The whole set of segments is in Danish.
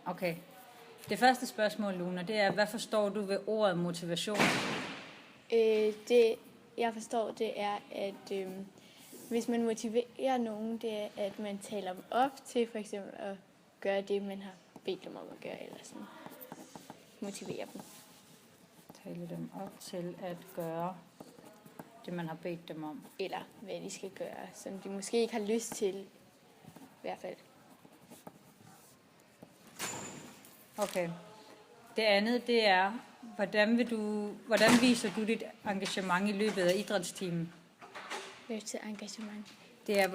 Okay. Det første spørgsmål, Luna, det er, hvad forstår du ved ordet motivation? Det, jeg forstår, det er, at hvis man motiverer nogen, det er, at man taler dem op til for eksempel at gøre det, man har bedt dem om at gøre, eller sådan motivere dem. Tale dem op til at gøre det, man har bedt dem om. Eller hvad de skal gøre, som de måske ikke har lyst til, i hvert fald. Okay. Det andet, det er, hvordan viser du dit engagement i løbet af idrætstimen? Hvad til engagement? Det er,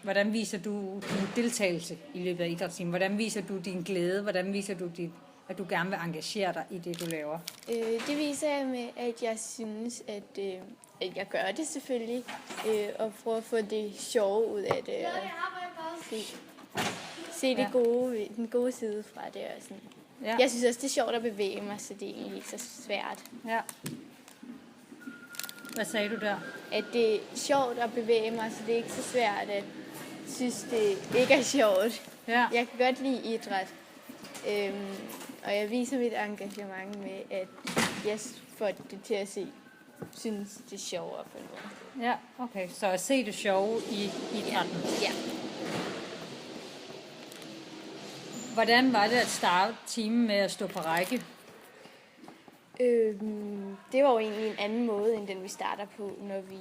hvordan viser du din deltagelse i løbet af idrætstimen? Hvordan viser du din glæde? Hvordan viser du, at du gerne vil engagere dig i det, du laver? Det viser jeg med, at jeg synes, at jeg gør det selvfølgelig, og prøver at få det sjove ud af det, og se det gode, den gode side fra det. Og sådan. Ja. Jeg synes også, det er sjovt at bevæge mig, så det er egentlig ikke så svært. Ja. Hvad sagde du der? At det er sjovt at bevæge mig, så det er ikke så svært at synes, det ikke er sjovt. Ja. Jeg kan godt lide idræt, og jeg viser mit engagement med, at jeg får det til at synes, det er sjovere på en måde. Ja, okay. Så at se det sjove i idrætten. Ja. Hvordan var det at starte timen med at stå på række? Det var jo egentlig en anden måde, end den vi starter på, når vi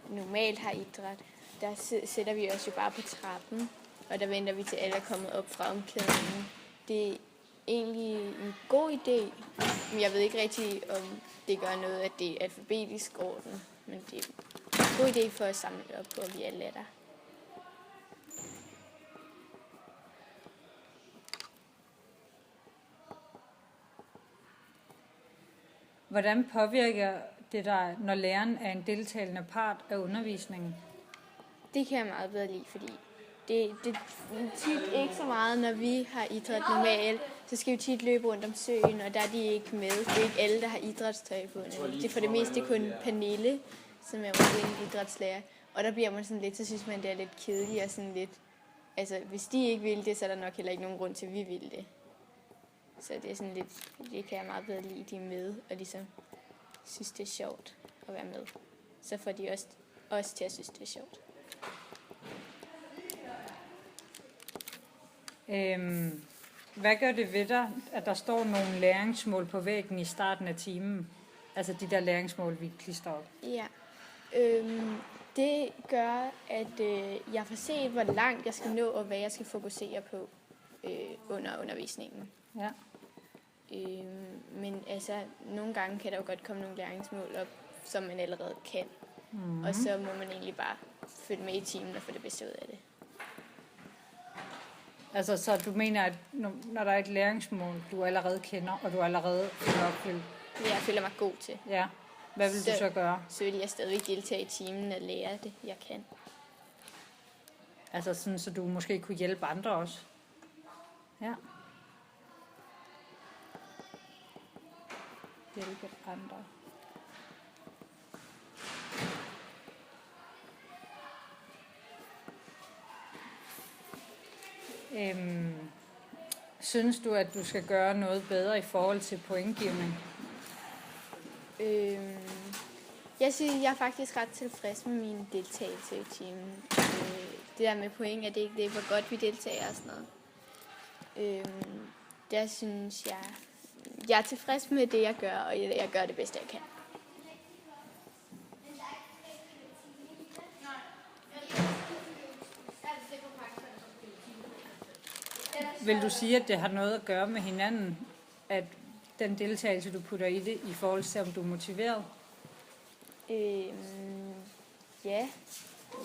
normalt har idræt. Der sætter vi os jo bare på trappen, og der venter vi til alle er kommet op fra omklædningen. Det er egentlig en god idé, men jeg ved ikke rigtig, om det gør noget, at det er alfabetisk orden. Men det er en god idé for at samle op på, at vi alle er der. Hvordan påvirker det dig, når læreren er en deltagende part af undervisningen? Det kan jeg meget bedre lide, fordi det er tit ikke så meget, når vi har idræt normalt. Så skal vi tit løbe rundt om søen, og der er de ikke med. Det er ikke alle, der har idrætstøj på. Det er for det meste kun Pernille, som er en idrætslærer. Og der bliver man sådan lidt, så synes man, det er lidt kedeligt og sådan lidt... Altså, hvis de ikke vil det, så er der nok heller ikke nogen grund til, at vi vil det. Så det er sådan lidt... Det kan jeg meget bedre lide, de er med, og ligesom synes, det er sjovt at være med. Så får de også til at synes, det er sjovt. Hvad gør det ved dig, at der står nogle læringsmål på væggen i starten af timen? Altså de der læringsmål, vi klistrer op. Ja. Det gør, at jeg får set, hvor langt jeg skal nå, og hvad jeg skal fokusere på under undervisningen. Ja. Men altså, nogle gange kan der jo godt komme nogle læringsmål op, som man allerede kan. Mm-hmm. Og så må man egentlig bare følge med i timen og få det bedste ud af det. Altså, så du mener, at når der er et læringsmål, du allerede kender, og du allerede føler opfyldt? Jeg føler mig god til. Ja. Hvad vil du så gøre? Så vil jeg stadig deltage i timen og lære det, jeg kan. Altså sådan, så du måske kunne hjælpe andre også? Ja. Hjælpe andre. Synes du, at du skal gøre noget bedre i forhold til pointgivning? Jeg synes, jeg er faktisk ret tilfreds med min deltagelse i timen. Det der med point, at det ikke er, hvor godt vi deltager og sådan noget. Der synes jeg er tilfreds med det, jeg gør, og jeg gør det bedste, jeg kan. Vil du sige, at det har noget at gøre med hinanden, at den deltagelse, du putter i det, i forhold til, om du er motiveret? Ja,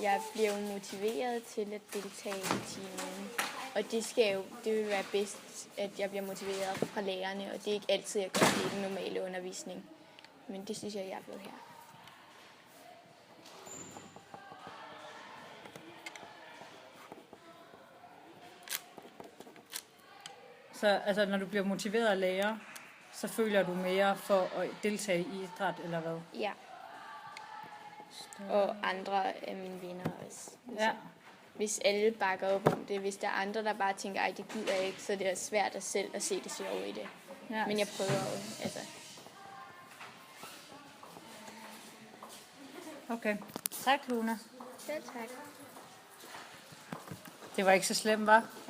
jeg bliver jo motiveret til at deltage i timen. Og det vil være bedst, at jeg bliver motiveret fra lærerne, og det er ikke altid, jeg gør det i den normale undervisning. Men det synes jeg er blevet her. Så altså, når du bliver motiveret af lærer, så føler du mere for at deltage i idræt, eller hvad? Ja. Og andre af mine venner også. Ja. hvis alle bakker op om det. Hvis der er andre, der bare tænker, ej, det gider jeg ikke, så det er svært at selv at se det sjove i det. Ja. Men jeg prøver jo, altså. Okay. Tak, Luna. Selv tak. Det var ikke så slemt, var?